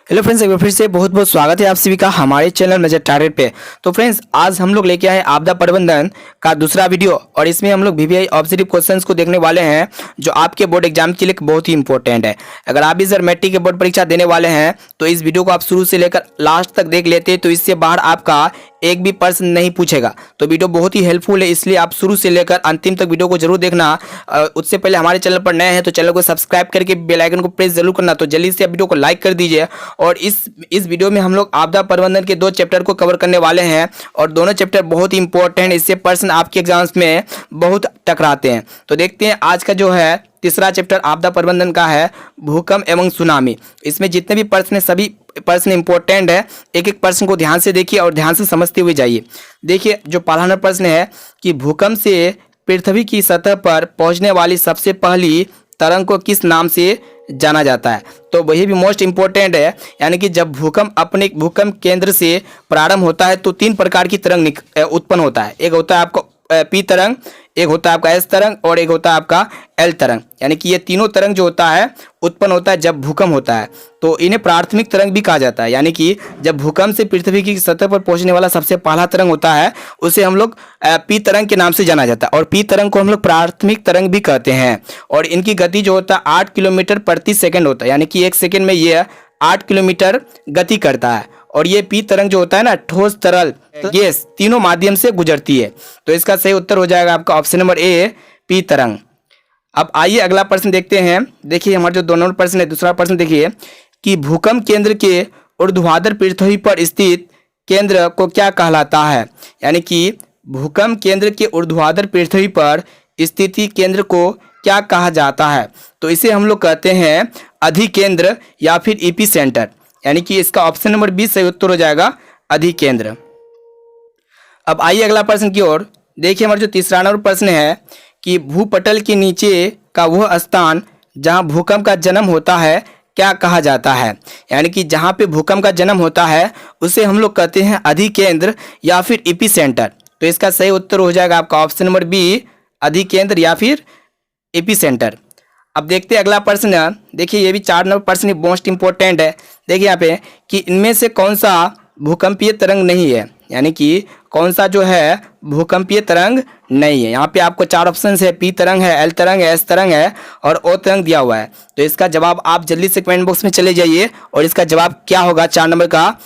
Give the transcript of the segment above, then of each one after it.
Hello friends, एक बार फिर से बहुत बहुत स्वागत है आप सभी का हमारे चैनल मेजर टारगेट पे। तो फ्रेंड्स, आज हम लोग लेके आए आपदा प्रबंधन का दूसरा वीडियो और इसमें हम लोग वीवीआई ऑब्जेक्टिव क्वेश्चंस को देखने वाले हैं जो आपके बोर्ड एग्जाम के लिए बहुत ही इंपॉर्टेंट है। अगर आप इस बार मैट्रिक के बोर्ड परीक्षा देने वाले हैं तो इस वीडियो को आप शुरू से लेकर लास्ट तक देख लेते तो इससे बाहर आपका एक भी प्रश्न नहीं पूछेगा। तो वीडियो बहुत ही हेल्पफुल है, इसलिए आप शुरू से लेकर अंतिम तक वीडियो को जरूर देखना। उससे पहले हमारे चैनल पर नए हैं तो चैनल को सब्सक्राइब करके बेल आइकन को प्रेस जरूर करना। तो जल्दी से वीडियो को लाइक कर दीजिए। और इस वीडियो में हम लोग आपदा प्रबंधन के 2 चैप्टर को कवर करने वाले हैं और दोनों चैप्टर बहुत ही इंपॉर्टेंट, इससे प्रश्न आपके एग्जाम्स में बहुत टकराते हैं। तो देखते हैं आज का जो है तीसरा चैप्टर आपदा प्रबंधन का है भूकंप एवं सुनामी। इसमें जितने भी प्रश्न हैं सभी प्रश्न इंपॉर्टेंट है। एक एक प्रश्न को ध्यान से देखिए और ध्यान से समझते हुए जाइए। देखिए, जो पहला प्रश्न है कि भूकंप से पृथ्वी की सतह पर पहुंचने वाली सबसे पहली तरंग को किस नाम से जाना जाता है। तो वही भी मोस्ट इंपॉर्टेंट है, यानी कि जब भूकंप केंद्र से प्रारंभ होता है तो 3 प्रकार की तरंग उत्पन्न होता है। एक होता है आपको पी तरंग, एक होता है आपका एस तरंग और एक होता है आपका एल तरंग। यानी कि ये तीनों तरंग जो होता है उत्पन्न होता है जब भूकंप होता है। तो इन्हें प्राथमिक तरंग भी कहा जाता है। यानी कि जब भूकंप से पृथ्वी की सतह पर पहुंचने वाला सबसे पहला तरंग होता है उसे हम लोग पी तरंग के नाम से जाना जाता है और पी तरंग को हम लोग प्राथमिक तरंग भी कहते हैं। और इनकी गति जो होता है 8 किलोमीटर प्रति सेकंड होता है, यानी कि 1 सेकंड में ये 8 किलोमीटर गति करता है। और ये पी तरंग जो होता है ना, ठोस तरल गैस तीनों माध्यम से गुजरती है। तो इसका सही उत्तर हो जाएगा आपका ऑप्शन नंबर ए, पी तरंग। अब आइए अगला प्रश्न देखते हैं। देखिए हमारे जो दोनों प्रश्न है, दूसरा प्रश्न देखिए कि भूकंप केंद्र के ऊर्ध्वाधर पृथ्वी पर स्थित केंद्र को क्या कहलाता है। यानी कि भूकंप केंद्र के ऊर्ध्वाधर पृथ्वी पर स्थिति केंद्र को क्या कहा जाता है। तो इसे हम लोग कहते हैं अधिकेंद्र या फिर इपी सेंटर। यानी कि इसका ऑप्शन नंबर 20 सही उत्तर हो जाएगा, अधिकेंद्र। अब आइए अगला प्रश्न की ओर। देखिए हमारा जो तीसरा नंबर प्रश्न है कि भूपटल के नीचे का वह स्थान जहां भूकंप का जन्म होता है क्या कहा जाता है। यानी कि जहां पे भूकंप का जन्म होता है उसे हम लोग कहते हैं अधिकेंद्र या फिर इपी सेंटर। तो इसका सही उत्तर हो जाएगा आपका ऑप्शन नंबर बी, अधिकेंद्र या फिर इपी सेंटर। अब देखते हैं अगला प्रश्न। देखिए ये भी 4 नंबर प्रश्न मोस्ट इंपॉर्टेंट है। देखिए यहाँ पे कि इनमें से कौन सा भूकंपीय तरंग नहीं है। यानी कि कौन सा जो है भूकंपीय तरंग नहीं है। यहाँ पे आपको 4 ऑप्शन है, पी तरंग है, एल तरंग है, एस तरंग है और ओ तरंग दिया हुआ है। तो इसका जवाब आप जल्दी से कमेंट बॉक्स में चले जाइए और इसका जवाब क्या होगा 4 नंबर का,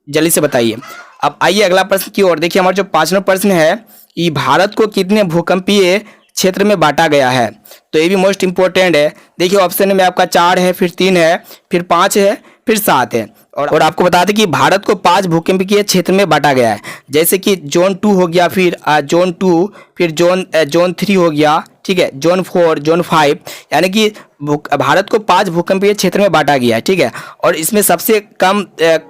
जल्दी से बताइए। अब आइए अगला प्रश्न की ओर। देखिए हमारा जो 5 नंबर प्रश्न है कि भारत को कितने भूकंपीय क्षेत्र में बांटा गया है। तो ये भी मोस्ट इंपॉर्टेंट है। देखिए ऑप्शन में आपका 4 है, फिर 3 है, फिर 5 है, फिर 7 है। और आपको बता दें कि भारत को 5 भूकंपीय क्षेत्र में बांटा गया है। जैसे कि जोन 2 हो गया, फिर जोन 2, फिर जोन 3 हो गया, ठीक है, जोन 4, जोन 5। यानी कि भारत को 5 भूकंपीय क्षेत्र में बांटा गया है, ठीक है। और इसमें सबसे कम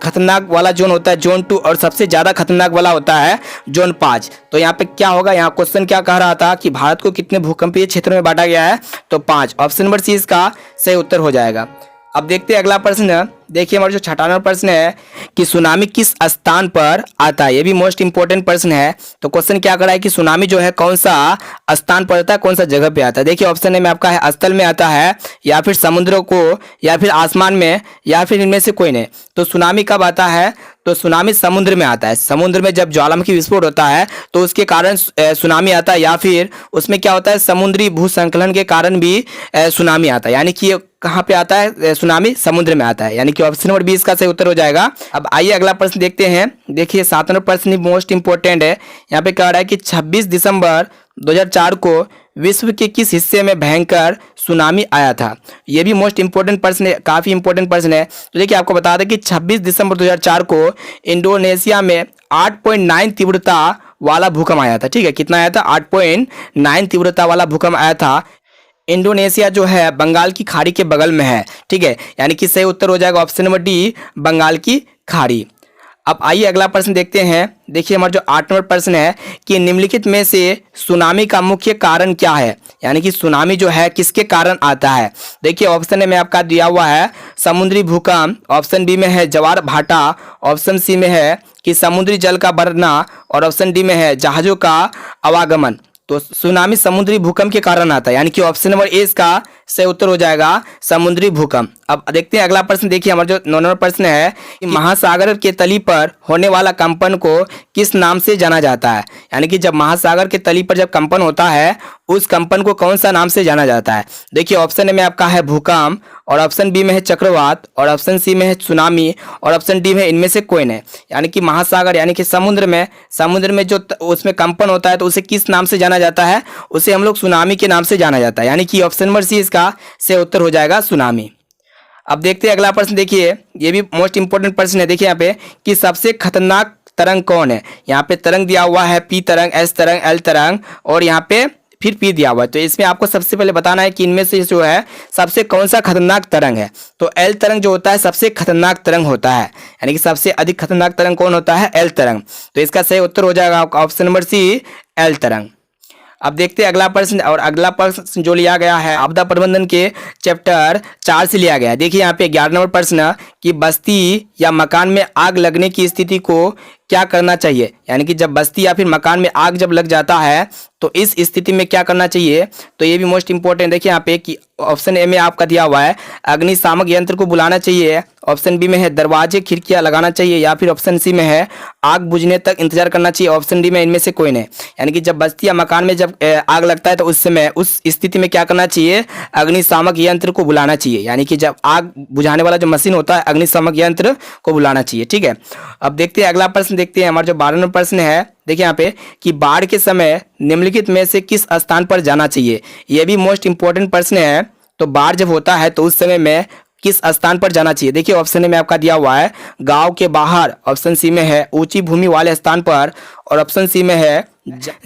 खतरनाक वाला जोन होता है जोन 2 और सबसे ज़्यादा खतरनाक वाला होता है जोन 5। तो यहाँ पे क्या होगा, यहाँ क्वेश्चन क्या कह रहा था कि भारत को कितने भूकंपीय क्षेत्र में बांटा गया है, तो 5। ऑप्शन नंबर सी इसका सही उत्तर हो जाएगा। अब देखते हैं अगला प्रश्न। देखिए हमारा जो 6वां नंबर प्रश्न है कि सुनामी किस स्थान पर आता है। ये भी मोस्ट इंपॉर्टेंट प्रश्न है। तो क्वेश्चन क्या कर रहा है कि सुनामी जो है कौन सा स्थान पर आता है, कौन सा जगह पे आता है। देखिए ऑप्शन में आपका है स्थल में आता है या फिर समुद्र को या फिर आसमान में या फिर इनमें से कोई नहीं। तो सुनामी कब आता है, तो सुनामी समुद्र में आता है। समुद्र में जब ज्वालामुखी विस्फोट होता है तो उसके कारण सुनामी आता है, या फिर उसमें क्या होता है समुद्री भूसंकलन के कारण भी सुनामी आता है। यानी कि कहाँ पे आता है सुनामी, समुद्र में आता है। यानी कि ऑप्शन नंबर 20 का सही उत्तर हो जाएगा। अब आइए अगला प्रश्न देखते हैं। देखिए 7वां नंबर प्रश्न मोस्ट इंपॉर्टेंट है। यहाँ पे कह रहा है कि 26 दिसंबर 2004 को विश्व के किस हिस्से में भयंकर सुनामी आया था। ये भी मोस्ट इंपॉर्टेंट प्रश्न है, काफ़ी इंपॉर्टेंट प्रश्न है। तो देखिए आपको बता दें कि 26 दिसंबर 2004 को इंडोनेशिया में 8.9 तीव्रता वाला भूकंप आया था, ठीक है। कितना आया था, 8.9 तीव्रता वाला भूकंप आया था। इंडोनेशिया जो है बंगाल की खाड़ी के बगल में है, ठीक है। यानी कि सही उत्तर हो जाएगा ऑप्शन नंबर डी, बंगाल की खाड़ी। अब आइए अगला प्रश्न देखते हैं। देखिए हमारा जो 8 नंबर प्रश्न है कि निम्नलिखित में से सुनामी का मुख्य कारण क्या है। यानी कि सुनामी जो है किसके कारण आता है। देखिए ऑप्शन ए में आपका दिया हुआ है समुद्री भूकंप, ऑप्शन बी में है ज्वार भाटा, ऑप्शन सी में है कि समुद्री जल का बढ़ना और ऑप्शन डी में है जहाज़ों का आवागमन। तो सुनामी समुद्री भूकंप के कारण आता है। यानी कि ऑप्शन नंबर ए इसका सही उत्तर हो जाएगा समुद्री भूकंप। अब देखते हैं अगला प्रश्न। देखिए हमारा जो 9 नंबर प्रश्न है कि महासागर के तली पर होने वाला कंपन को किस नाम से जाना जाता है। यानी कि जब महासागर के तली पर जब कंपन होता है उस कंपन को कौन सा नाम से जाना जाता है। देखिए ऑप्शन ए में आपका है भूकंप, और ऑप्शन बी में है चक्रवात, और ऑप्शन सी में है सुनामी, और ऑप्शन डी में इनमें से कोई नहीं। यानी कि महासागर यानी कि समुद्र में जो उसमें कंपन होता है तो उसे किस नाम से जाना जाता है, उसे हम लोग सुनामी के नाम से जाना जाता है। यानी कि ऑप्शन नंबर सी इसका सही उत्तर हो जाएगा सुनामी। अब देखते हैं अगला प्रश्न। देखिए ये भी मोस्ट इंपोर्टेंट प्रश्न है। देखिए यहाँ पे कि सबसे खतरनाक तरंग कौन है। यहाँ पे तरंग दिया हुआ है पी तरंग, एस तरंग, एल तरंग और यहाँ पे फिर पी दिया हुआ है। तो इसमें आपको सबसे पहले बताना है कि इनमें से जो है सबसे कौन सा खतरनाक तरंग है। तो एल तरंग जो होता है सबसे खतरनाक तरंग होता है। यानी कि सबसे अधिक खतरनाक तरंग कौन होता है, एल तरंग। तो इसका सही उत्तर हो जाएगा ऑप्शन नंबर सी एल तरंग। अब देखते हैं अगला प्रश्न। और अगला प्रश्न जो लिया गया है आपदा प्रबंधन के चैप्टर 4 से लिया गया है। देखिए यहाँ पे 11 नंबर प्रश्न कि बस्ती या मकान में आग लगने की स्थिति को क्या करना चाहिए। यानी कि जब बस्ती या फिर मकान में आग जब लग जाता है तो इस स्थिति में क्या करना चाहिए। तो ये भी मोस्ट इंपॉर्टेंट। देखिए यहाँ पे कि ऑप्शन ए में आपका दिया हुआ है अग्निशामक यंत्र को बुलाना चाहिए, ऑप्शन बी में है दरवाजे खिड़कियां लगाना चाहिए, या फिर ऑप्शन सी में है आग बुझने तक इंतजार करना चाहिए, ऑप्शन डी में इनमें से कोई नहीं। यानी कि जब बस्ती या मकान में जब आग लगता है तो उस समय उस स्थिति में क्या करना चाहिए, अग्निशामक यंत्र को बुलाना चाहिए। यानी कि जब आग बुझाने वाला जो मशीन होता है अग्निशामक यंत्र को बुलाना चाहिए। ठीक है। अब देखते हैं अगला प्रश्न। देखते हैं हमारा जो 12 नंबर प्रश्न है। देखिए यहाँ पे कि बाढ़ के समय निम्नलिखित में से किस स्थान पर जाना चाहिए। यह भी मोस्ट इंपॉर्टेंट प्रश्न है। तो बाढ़ जब होता है तो उस समय में किस स्थान पर जाना चाहिए। देखिए ऑप्शन ए में आपका दिया हुआ है गांव के बाहर, ऑप्शन सी में है ऊंची भूमि वाले स्थान पर, और ऑप्शन सी में है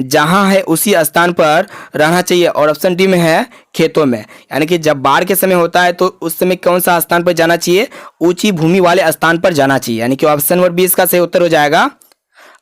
जहां है उसी स्थान पर रहना चाहिए, और ऑप्शन डी में है खेतों में। यानी कि जब बाढ़ के समय होता है तो उस समय कौन सा स्थान पर जाना चाहिए, ऊंची भूमि वाले स्थान पर जाना चाहिए। यानी कि ऑप्शन नंबर 20 का सही उत्तर हो जाएगा।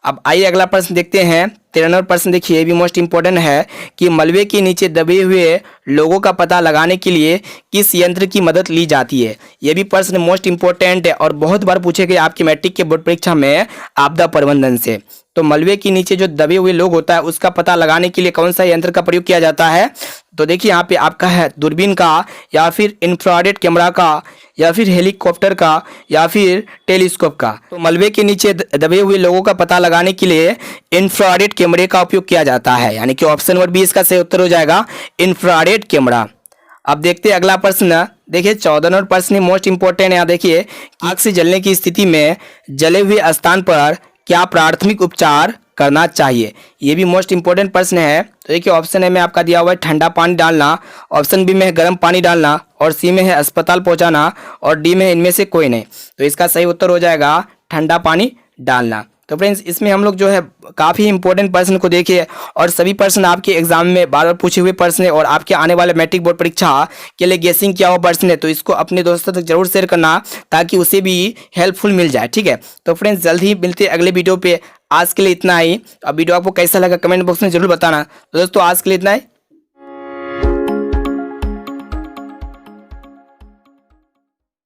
अब आइए अगला प्रश्न देखते हैं 13 नंबर प्रश्न। देखिए ये भी मोस्ट इंपॉर्टेंट है कि मलबे के नीचे दबे हुए लोगों का पता लगाने के लिए किस यंत्र की मदद ली जाती है। यह भी प्रश्न मोस्ट इंपॉर्टेंट है और बहुत बार पूछे गए आपकी मैट्रिक के बोर्ड परीक्षा में आपदा प्रबंधन से। तो मलबे के नीचे जो दबे हुए लोग होता है उसका पता लगाने के लिए कौन सा यंत्र का प्रयोग किया जाता है। तो देखिए यहाँ पे आपका है दूरबीन का, या फिर इंफ्रारेड कैमरा का, या फिर हेलीकॉप्टर का, या फिर टेलीस्कोप का। तो मलबे के नीचे दबे हुए लोगों का पता लगाने के लिए इंफ्रारेड कैमरे का उपयोग किया जाता है। यानी कि ऑप्शन नंबर 20 का सही उत्तर हो जाएगा इंफ्रारेड कैमरा। अब देखते हैं अगला प्रश्न। देखिए 14 नंबर प्रश्न मोस्ट इंपॉर्टेंट है। यहाँ देखिए आग से जलने की स्थिति में जले हुए स्थान पर क्या प्राथमिक उपचार करना चाहिए। ये भी मोस्ट इंपॉर्टेंट प्रश्न है। तो देखिए ऑप्शन ए में आपका दिया हुआ है ठंडा पानी डालना, ऑप्शन बी में है गर्म पानी डालना, और सी में है अस्पताल पहुंचाना, और डी में है इनमें से कोई नहीं। तो इसका सही उत्तर हो जाएगा ठंडा पानी डालना। तो फ्रेंड्स इसमें हम लोग जो है काफ़ी इंपॉर्टेंट प्रश्न को देखिए, और सभी प्रश्न आपके एग्जाम में बार बार पूछे हुए प्रश्न है और आपके आने वाले मैट्रिक बोर्ड परीक्षा के लिए गेसिंग किया हुआ प्रश्न है। तो इसको अपने दोस्तों तक जरूर शेयर करना ताकि उसे भी हेल्पफुल मिल जाए। ठीक है। तो फ्रेंड्स जल्द ही मिलते हैं अगले वीडियो पे। आज के लिए इतना ही। अब वीडियो आपको कैसा लगा कमेंट बॉक्स में जरूर बताना। तो दोस्तों आज के लिए इतना ही।